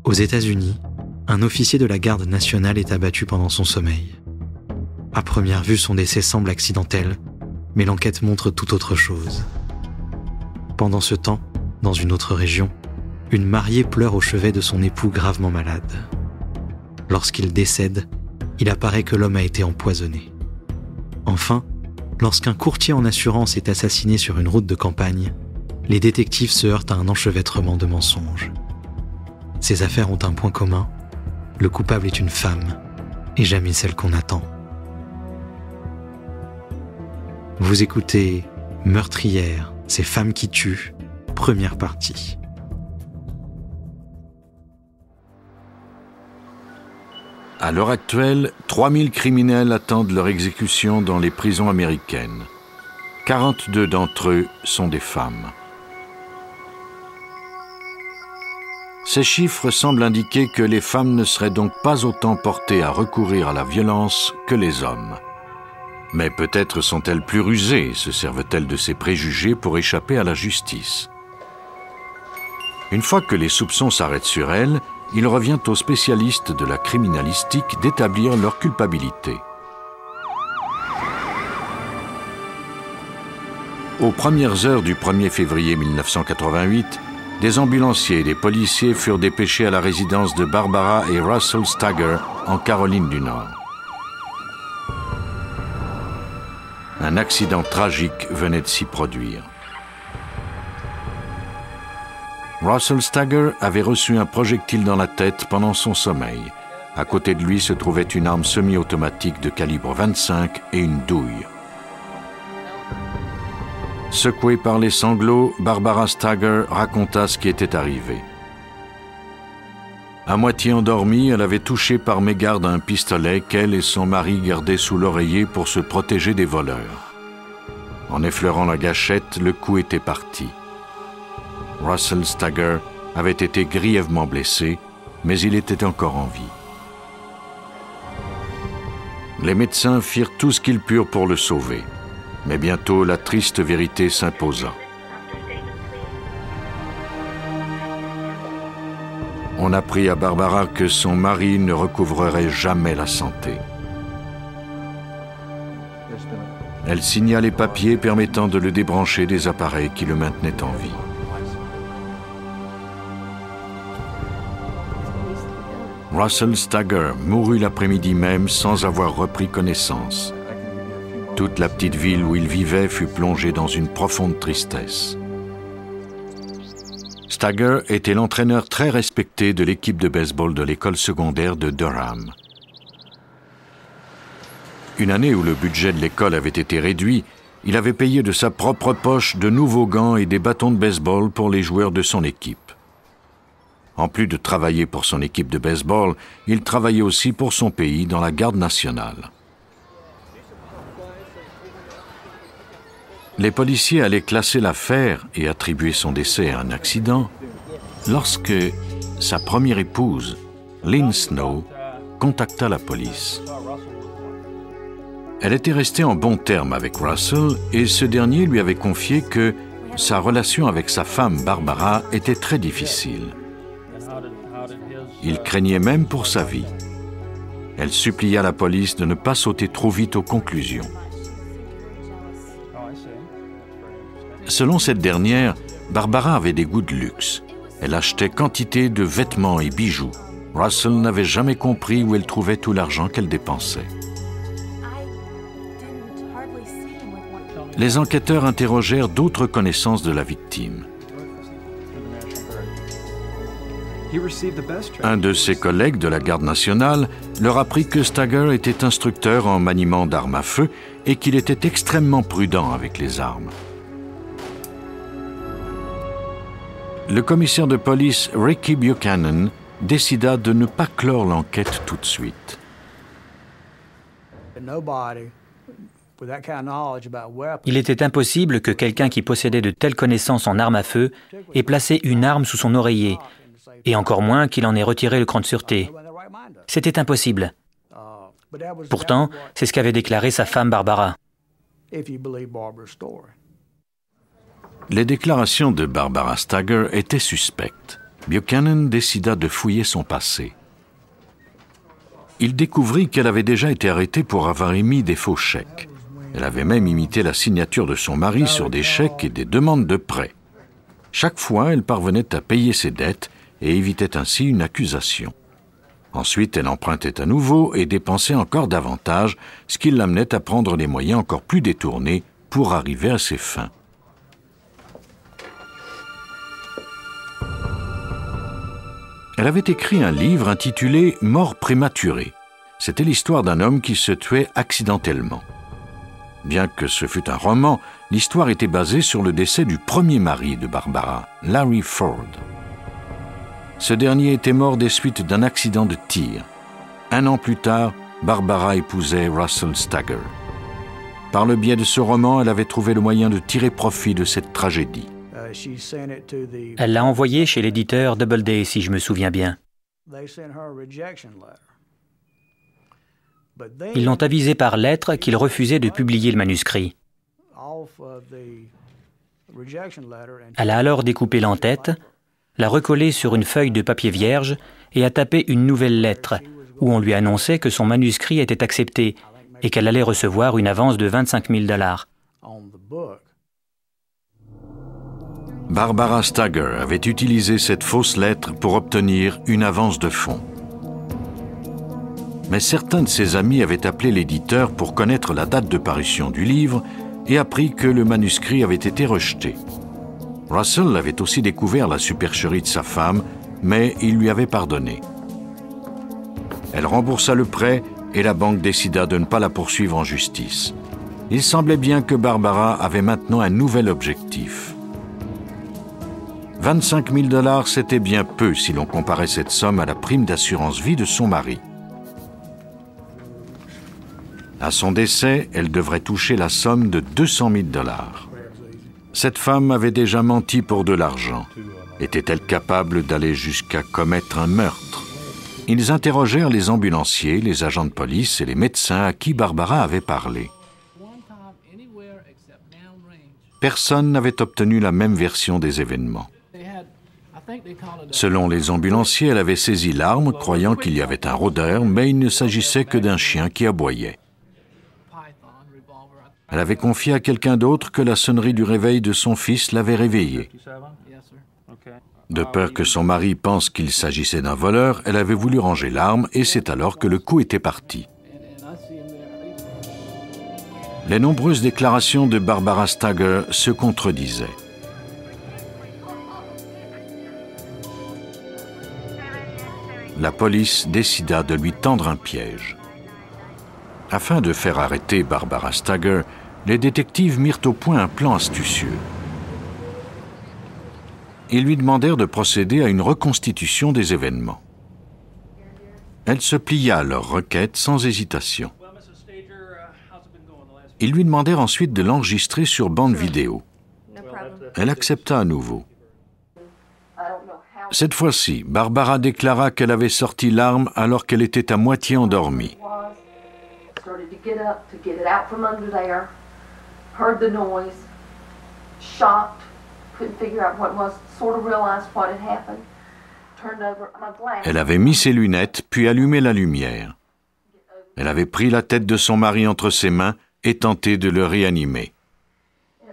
Aux États-Unis, un officier de la garde nationale est abattu pendant son sommeil. À première vue, son décès semble accidentel, mais l'enquête montre tout autre chose. Pendant ce temps, dans une autre région, une mariée pleure au chevet de son époux gravement malade. Lorsqu'il décède, il apparaît que l'homme a été empoisonné. Enfin, lorsqu'un courtier en assurance est assassiné sur une route de campagne, les détectives se heurtent à un enchevêtrement de mensonges. Ces affaires ont un point commun, le coupable est une femme, et jamais celle qu'on attend. Vous écoutez Meurtrières, ces femmes qui tuent, première partie. À l'heure actuelle, 3000 criminels attendent leur exécution dans les prisons américaines. 42 d'entre eux sont des femmes. Ces chiffres semblent indiquer que les femmes ne seraient donc pas autant portées à recourir à la violence que les hommes. Mais peut-être sont-elles plus rusées et se servent-elles de ces préjugés pour échapper à la justice. Une fois que les soupçons s'arrêtent sur elles, il revient aux spécialistes de la criminalistique d'établir leur culpabilité. Aux premières heures du 1er février 1988, des ambulanciers et des policiers furent dépêchés à la résidence de Barbara et Russell Stagger en Caroline du Nord. Un accident tragique venait de s'y produire. Russell Stagger avait reçu un projectile dans la tête pendant son sommeil. À côté de lui se trouvait une arme semi-automatique de calibre 25 et une douille. Secouée par les sanglots, Barbara Stagger raconta ce qui était arrivé. À moitié endormie, elle avait touché par mégarde un pistolet qu'elle et son mari gardaient sous l'oreiller pour se protéger des voleurs. En effleurant la gâchette, le coup était parti. Russell Stagger avait été grièvement blessé, mais il était encore en vie. Les médecins firent tout ce qu'ils purent pour le sauver, mais bientôt la triste vérité s'imposa. On apprit à Barbara que son mari ne recouvrerait jamais la santé. Elle signa les papiers permettant de le débrancher des appareils qui le maintenaient en vie. Russell Stagger mourut l'après-midi même sans avoir repris connaissance. Toute la petite ville où il vivait fut plongée dans une profonde tristesse. Stagger était l'entraîneur très respecté de l'équipe de baseball de l'école secondaire de Durham. Une année où le budget de l'école avait été réduit, il avait payé de sa propre poche de nouveaux gants et des bâtons de baseball pour les joueurs de son équipe. En plus de travailler pour son équipe de baseball, il travaillait aussi pour son pays dans la garde nationale. Les policiers allaient classer l'affaire et attribuer son décès à un accident lorsque sa première épouse, Lynn Snow, contacta la police. Elle était restée en bons termes avec Russell et ce dernier lui avait confié que sa relation avec sa femme Barbara était très difficile. Il craignait même pour sa vie. Elle supplia la police de ne pas sauter trop vite aux conclusions. Selon cette dernière, Barbara avait des goûts de luxe. Elle achetait quantité de vêtements et bijoux. Russell n'avait jamais compris où elle trouvait tout l'argent qu'elle dépensait. Les enquêteurs interrogèrent d'autres connaissances de la victime. Un de ses collègues de la garde nationale leur apprit que Stagger était instructeur en maniement d'armes à feu et qu'il était extrêmement prudent avec les armes. Le commissaire de police Ricky Buchanan décida de ne pas clore l'enquête tout de suite. Il était impossible que quelqu'un qui possédait de telles connaissances en armes à feu ait placé une arme sous son oreiller, et encore moins qu'il en ait retiré le cran de sûreté. C'était impossible. Pourtant, c'est ce qu'avait déclaré sa femme Barbara. Les déclarations de Barbara Stagger étaient suspectes. Buchanan décida de fouiller son passé. Il découvrit qu'elle avait déjà été arrêtée pour avoir émis des faux chèques. Elle avait même imité la signature de son mari sur des chèques et des demandes de prêt. Chaque fois, elle parvenait à payer ses dettes et évitait ainsi une accusation. Ensuite, elle empruntait à nouveau et dépensait encore davantage, ce qui l'amenait à prendre des moyens encore plus détournés pour arriver à ses fins. Elle avait écrit un livre intitulé « Mort prématurée ». C'était l'histoire d'un homme qui se tuait accidentellement. Bien que ce fût un roman, l'histoire était basée sur le décès du premier mari de Barbara, Larry Ford. Ce dernier était mort des suites d'un accident de tir. 1 an plus tard, Barbara épousait Russell Stagger. Par le biais de ce roman, elle avait trouvé le moyen de tirer profit de cette tragédie. Elle l'a envoyé chez l'éditeur Doubleday, si je me souviens bien. Ils l'ont avisé par lettre qu'ils refusaient de publier le manuscrit. Elle a alors découpé l'entête, l'a recollée sur une feuille de papier vierge et a tapé une nouvelle lettre où on lui annonçait que son manuscrit était accepté et qu'elle allait recevoir une avance de 25 000 $. Barbara Stagger avait utilisé cette fausse lettre pour obtenir une avance de fonds. Mais certains de ses amis avaient appelé l'éditeur pour connaître la date de parution du livre et appris que le manuscrit avait été rejeté. Russell avait aussi découvert la supercherie de sa femme, mais il lui avait pardonné. Elle remboursa le prêt et la banque décida de ne pas la poursuivre en justice. Il semblait bien que Barbara avait maintenant un nouvel objectif. 25 000 $, c'était bien peu si l'on comparait cette somme à la prime d'assurance vie de son mari. À son décès, elle devrait toucher la somme de 200 000 $. Cette femme avait déjà menti pour de l'argent. Était-elle capable d'aller jusqu'à commettre un meurtre? Ils interrogèrent les ambulanciers, les agents de police et les médecins à qui Barbara avait parlé. Personne n'avait obtenu la même version des événements. Selon les ambulanciers, elle avait saisi l'arme, croyant qu'il y avait un rôdeur, mais il ne s'agissait que d'un chien qui aboyait. Elle avait confié à quelqu'un d'autre que la sonnerie du réveil de son fils l'avait réveillée. De peur que son mari pense qu'il s'agissait d'un voleur, elle avait voulu ranger l'arme et c'est alors que le coup était parti. Les nombreuses déclarations de Barbara Stagger se contredisaient. La police décida de lui tendre un piège. Afin de faire arrêter Barbara Stagger, les détectives mirent au point un plan astucieux. Ils lui demandèrent de procéder à une reconstitution des événements. Elle se plia à leur requête sans hésitation. Ils lui demandèrent ensuite de l'enregistrer sur bande vidéo. Elle accepta à nouveau. Cette fois-ci, Barbara déclara qu'elle avait sorti l'arme alors qu'elle était à moitié endormie. Elle avait mis ses lunettes, puis allumé la lumière. Elle avait pris la tête de son mari entre ses mains et tenté de le réanimer.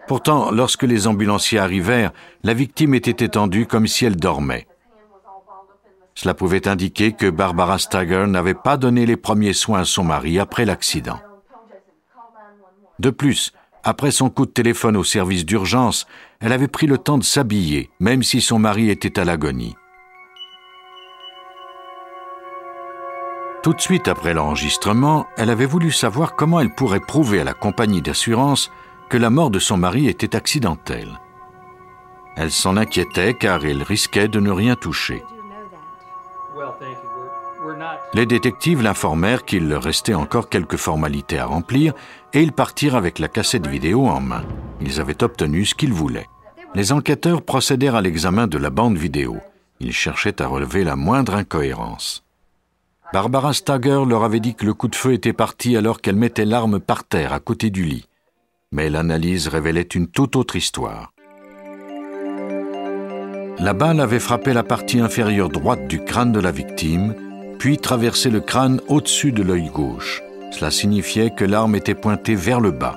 Pourtant, lorsque les ambulanciers arrivèrent, la victime était étendue comme si elle dormait. Cela pouvait indiquer que Barbara Stagger n'avait pas donné les premiers soins à son mari après l'accident. De plus, après son coup de téléphone au service d'urgence, elle avait pris le temps de s'habiller, même si son mari était à l'agonie. Tout de suite après l'enregistrement, elle avait voulu savoir comment elle pourrait prouver à la compagnie d'assurance que la mort de son mari était accidentelle. Elle s'en inquiétait car elle risquait de ne rien toucher. Les détectives l'informèrent qu'il leur restait encore quelques formalités à remplir et ils partirent avec la cassette vidéo en main. Ils avaient obtenu ce qu'ils voulaient. Les enquêteurs procédèrent à l'examen de la bande vidéo. Ils cherchaient à relever la moindre incohérence. Barbara Stagger leur avait dit que le coup de feu était parti alors qu'elle mettait l'arme par terre à côté du lit. Mais l'analyse révélait une toute autre histoire. La balle avait frappé la partie inférieure droite du crâne de la victime, puis traversé le crâne au-dessus de l'œil gauche. Cela signifiait que l'arme était pointée vers le bas.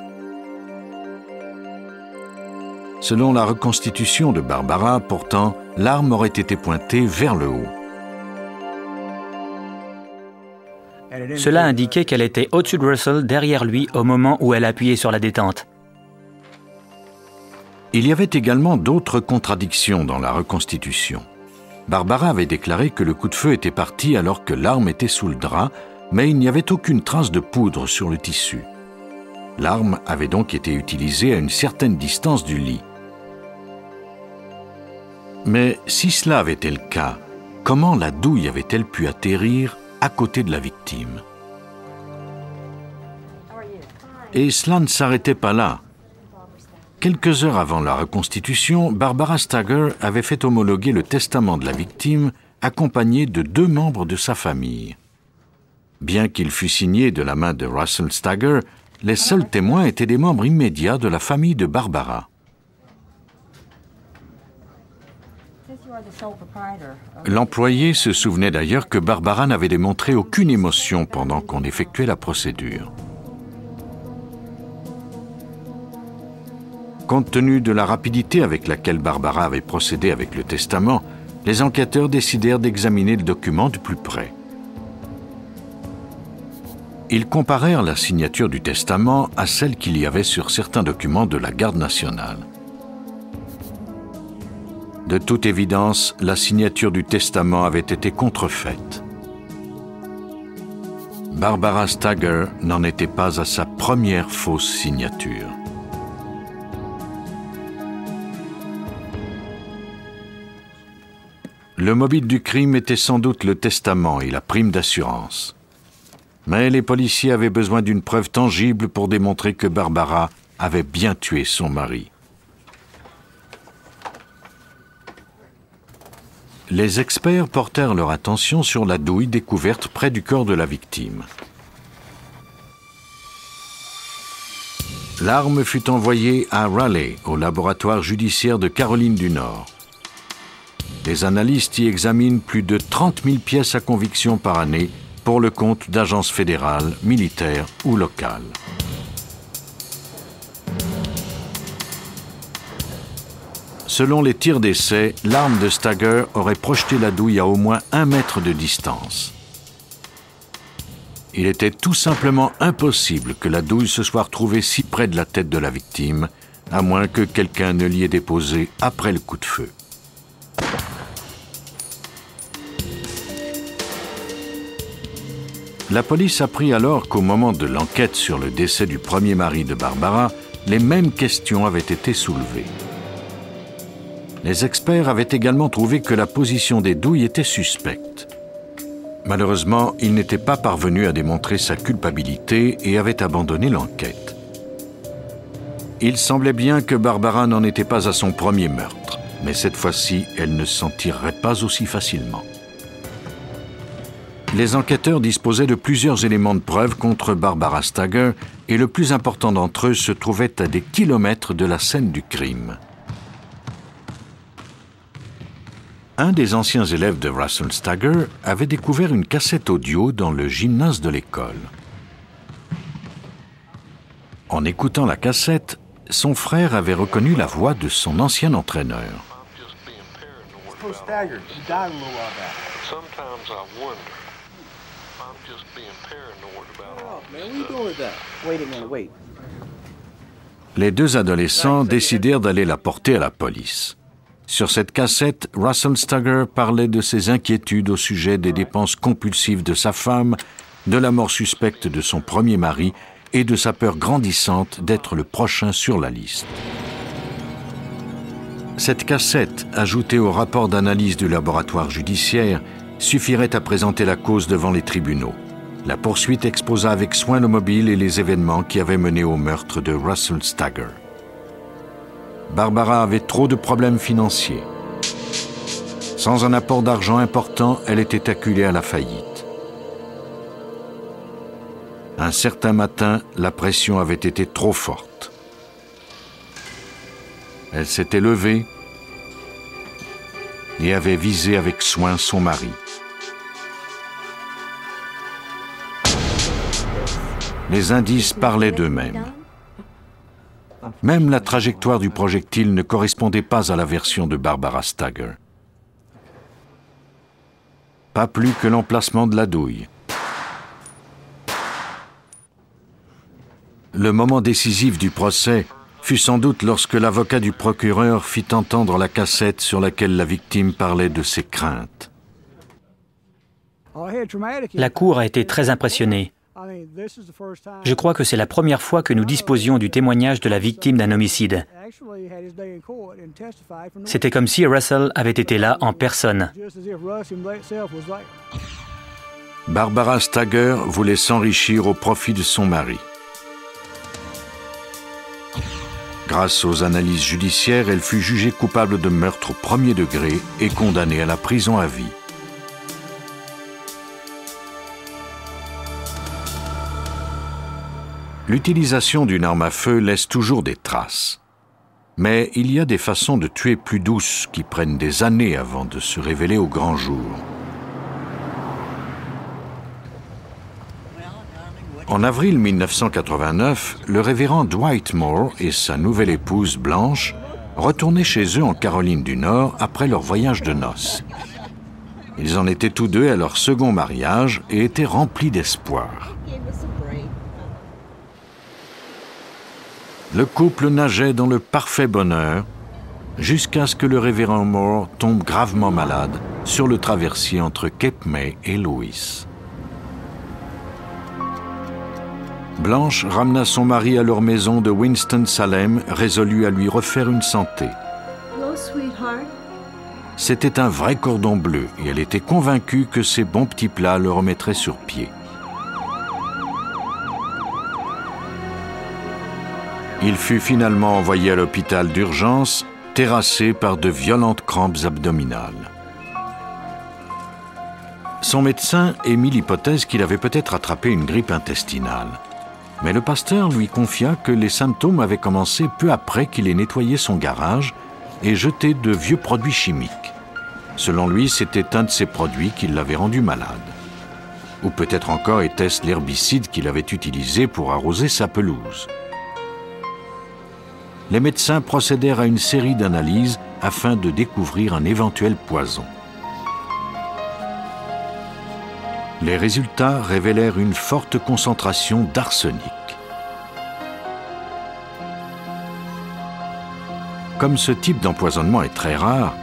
Selon la reconstitution de Barbara, pourtant, l'arme aurait été pointée vers le haut. Cela indiquait qu'elle était au-dessus de Russell, derrière lui, au moment où elle appuyait sur la détente. Il y avait également d'autres contradictions dans la reconstitution. Barbara avait déclaré que le coup de feu était parti alors que l'arme était sous le drap, mais il n'y avait aucune trace de poudre sur le tissu. L'arme avait donc été utilisée à une certaine distance du lit. Mais si cela avait été le cas, comment la douille avait-elle pu atterrir à côté de la victime? Et cela ne s'arrêtait pas là. Quelques heures avant la reconstitution, Barbara Stager avait fait homologuer le testament de la victime, accompagné de 2 membres de sa famille. Bien qu'il fût signé de la main de Russell Stager, les seuls témoins étaient des membres immédiats de la famille de Barbara. L'employé se souvenait d'ailleurs que Barbara n'avait démontré aucune émotion pendant qu'on effectuait la procédure. Compte tenu de la rapidité avec laquelle Barbara avait procédé avec le testament, les enquêteurs décidèrent d'examiner le document de plus près. Ils comparèrent la signature du testament à celle qu'il y avait sur certains documents de la Garde nationale. De toute évidence, la signature du testament avait été contrefaite. Barbara Stager n'en était pas à sa première fausse signature. Le mobile du crime était sans doute le testament et la prime d'assurance. Mais les policiers avaient besoin d'une preuve tangible pour démontrer que Barbara avait bien tué son mari. Les experts portèrent leur attention sur la douille découverte près du corps de la victime. L'arme fut envoyée à Raleigh, au laboratoire judiciaire de Caroline du Nord. Les analystes y examinent plus de 30 000 pièces à conviction par année pour le compte d'agences fédérales, militaires ou locales. Selon les tirs d'essai, l'arme de Stager aurait projeté la douille à au moins 1 mètre de distance. Il était tout simplement impossible que la douille se soit retrouvée si près de la tête de la victime, à moins que quelqu'un ne l'y ait déposée après le coup de feu. La police apprit alors qu'au moment de l'enquête sur le décès du premier mari de Barbara, les mêmes questions avaient été soulevées. Les experts avaient également trouvé que la position des douilles était suspecte. Malheureusement, ils n'étaient pas parvenus à démontrer sa culpabilité et avaient abandonné l'enquête. Il semblait bien que Barbara n'en était pas à son premier meurtre, mais cette fois-ci, elle ne s'en tirerait pas aussi facilement. Les enquêteurs disposaient de plusieurs éléments de preuve contre Barbara Stager et le plus important d'entre eux se trouvait à des kilomètres de la scène du crime. Un des anciens élèves de Russell Stager avait découvert une cassette audio dans le gymnase de l'école. En écoutant la cassette, son frère avait reconnu la voix de son ancien entraîneur. Les 2 adolescents décidèrent d'aller la porter à la police. Sur cette cassette, Russell Stager parlait de ses inquiétudes au sujet des dépenses compulsives de sa femme, de la mort suspecte de son premier mari et de sa peur grandissante d'être le prochain sur la liste. Cette cassette, ajoutée au rapport d'analyse du laboratoire judiciaire, suffirait à présenter la cause devant les tribunaux. La poursuite exposa avec soin le mobile et les événements qui avaient mené au meurtre de Russell Stager. Barbara avait trop de problèmes financiers. Sans un apport d'argent important, elle était acculée à la faillite. Un certain matin, la pression avait été trop forte. Elle s'était levée et avait visé avec soin son mari. Les indices parlaient d'eux-mêmes. Même la trajectoire du projectile ne correspondait pas à la version de Barbara Stager. Pas plus que l'emplacement de la douille. Le moment décisif du procès fut sans doute lorsque l'avocat du procureur fit entendre la cassette sur laquelle la victime parlait de ses craintes. La cour a été très impressionnée. Je crois que c'est la première fois que nous disposions du témoignage de la victime d'un homicide. C'était comme si Russell avait été là en personne. Barbara Stager voulait s'enrichir au profit de son mari. Grâce aux analyses judiciaires, elle fut jugée coupable de meurtre au premier degré et condamnée à la prison à vie. L'utilisation d'une arme à feu laisse toujours des traces. Mais il y a des façons de tuer plus douces qui prennent des années avant de se révéler au grand jour. En avril 1989, le révérend Dwight Moore et sa nouvelle épouse Blanche retournaient chez eux en Caroline du Nord après leur voyage de noces. Ils en étaient tous deux à leur second mariage et étaient remplis d'espoir. Le couple nageait dans le parfait bonheur jusqu'à ce que le révérend Moore tombe gravement malade sur le traversier entre Cape May et Lewis. Blanche ramena son mari à leur maison de Winston-Salem, résolue à lui refaire une santé. C'était un vrai cordon bleu et elle était convaincue que ces bons petits plats le remettraient sur pied. Il fut finalement envoyé à l'hôpital d'urgence, terrassé par de violentes crampes abdominales. Son médecin émit l'hypothèse qu'il avait peut-être attrapé une grippe intestinale. Mais le pasteur lui confia que les symptômes avaient commencé peu après qu'il ait nettoyé son garage et jeté de vieux produits chimiques. Selon lui, c'était un de ces produits qui l'avait rendu malade. Ou peut-être encore était-ce l'herbicide qu'il avait utilisé pour arroser sa pelouse. Les médecins procédèrent à une série d'analyses afin de découvrir un éventuel poison. Les résultats révélèrent une forte concentration d'arsenic. Comme ce type d'empoisonnement est très rare,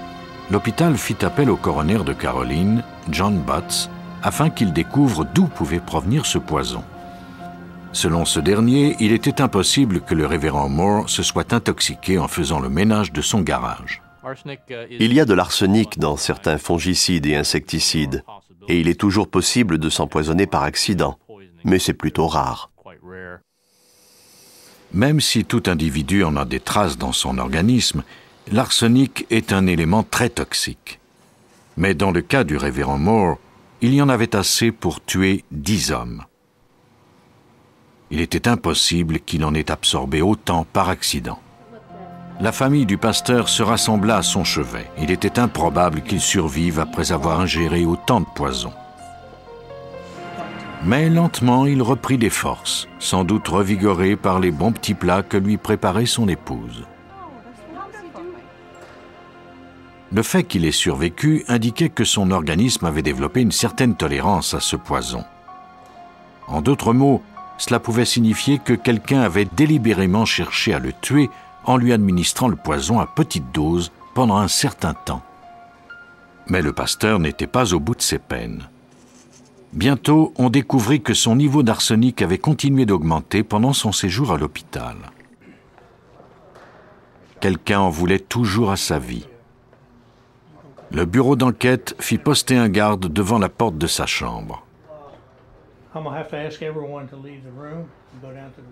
l'hôpital fit appel au coroner de Caroline, John Butts, afin qu'il découvre d'où pouvait provenir ce poison. Selon ce dernier, il était impossible que le révérend Moore se soit intoxiqué en faisant le ménage de son garage. Il y a de l'arsenic dans certains fongicides et insecticides, et il est toujours possible de s'empoisonner par accident, mais c'est plutôt rare. Même si tout individu en a des traces dans son organisme, l'arsenic est un élément très toxique. Mais dans le cas du révérend Moore, il y en avait assez pour tuer 10 hommes. Il était impossible qu'il en ait absorbé autant par accident. La famille du pasteur se rassembla à son chevet. Il était improbable qu'il survive après avoir ingéré autant de poison. Mais lentement, il reprit des forces, sans doute revigoré par les bons petits plats que lui préparait son épouse. Le fait qu'il ait survécu indiquait que son organisme avait développé une certaine tolérance à ce poison. En d'autres mots, cela pouvait signifier que quelqu'un avait délibérément cherché à le tuer en lui administrant le poison à petite dose pendant un certain temps. Mais le pasteur n'était pas au bout de ses peines. Bientôt, on découvrit que son niveau d'arsenic avait continué d'augmenter pendant son séjour à l'hôpital. Quelqu'un en voulait toujours à sa vie. Le bureau d'enquête fit poster un garde devant la porte de sa chambre.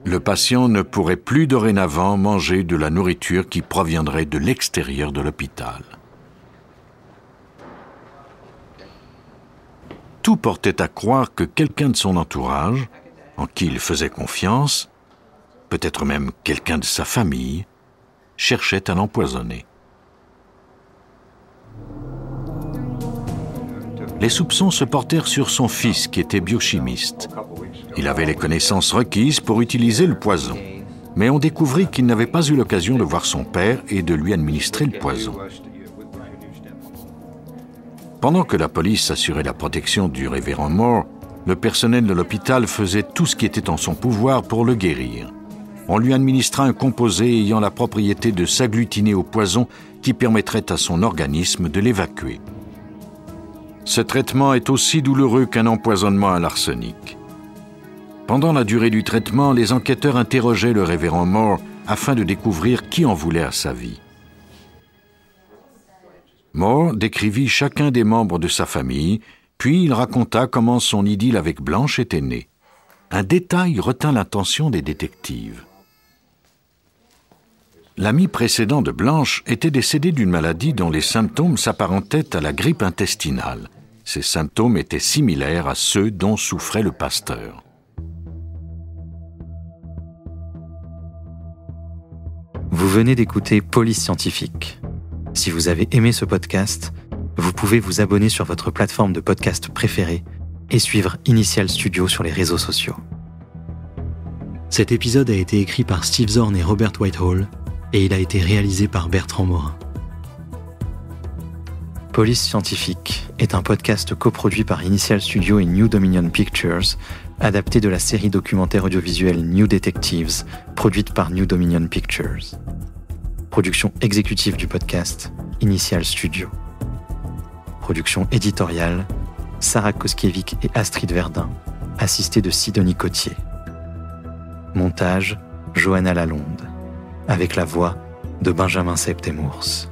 Le patient ne pourrait plus dorénavant manger de la nourriture qui proviendrait de l'extérieur de l'hôpital. Tout portait à croire que quelqu'un de son entourage, en qui il faisait confiance, peut-être même quelqu'un de sa famille, cherchait à l'empoisonner. les soupçons se portèrent sur son fils qui était biochimiste. Il avait les connaissances requises pour utiliser le poison, mais on découvrit qu'il n'avait pas eu l'occasion de voir son père et de lui administrer le poison. Pendant que la police assurait la protection du révérend Moore, le personnel de l'hôpital faisait tout ce qui était en son pouvoir pour le guérir. On lui administra un composé ayant la propriété de s'agglutiner au poison qui permettrait à son organisme de l'évacuer. Ce traitement est aussi douloureux qu'un empoisonnement à l'arsenic. Pendant la durée du traitement, les enquêteurs interrogeaient le révérend Moore afin de découvrir qui en voulait à sa vie. Moore décrivit chacun des membres de sa famille, puis il raconta comment son idylle avec Blanche était née. Un détail retint l'attention des détectives. L'ami précédent de Blanche était décédé d'une maladie dont les symptômes s'apparentaient à la grippe intestinale. Ces symptômes étaient similaires à ceux dont souffrait le pasteur. Vous venez d'écouter Police Scientifique. Si vous avez aimé ce podcast, vous pouvez vous abonner sur votre plateforme de podcast préférée et suivre Initial Studio sur les réseaux sociaux. Cet épisode a été écrit par Steve Zorn et Robert Whitehall et il a été réalisé par Bertrand Morin. Police Scientifique est un podcast coproduit par Initial Studio et New Dominion Pictures, adapté de la série documentaire audiovisuelle New Detectives, produite par New Dominion Pictures. Production exécutive du podcast, Initial Studio. Production éditoriale, Sarah Koskiewicz et Astrid Verdun, assistée de Sidonie Cotier. Montage, Johanna Lalonde, avec la voix de Benjamin Septemours.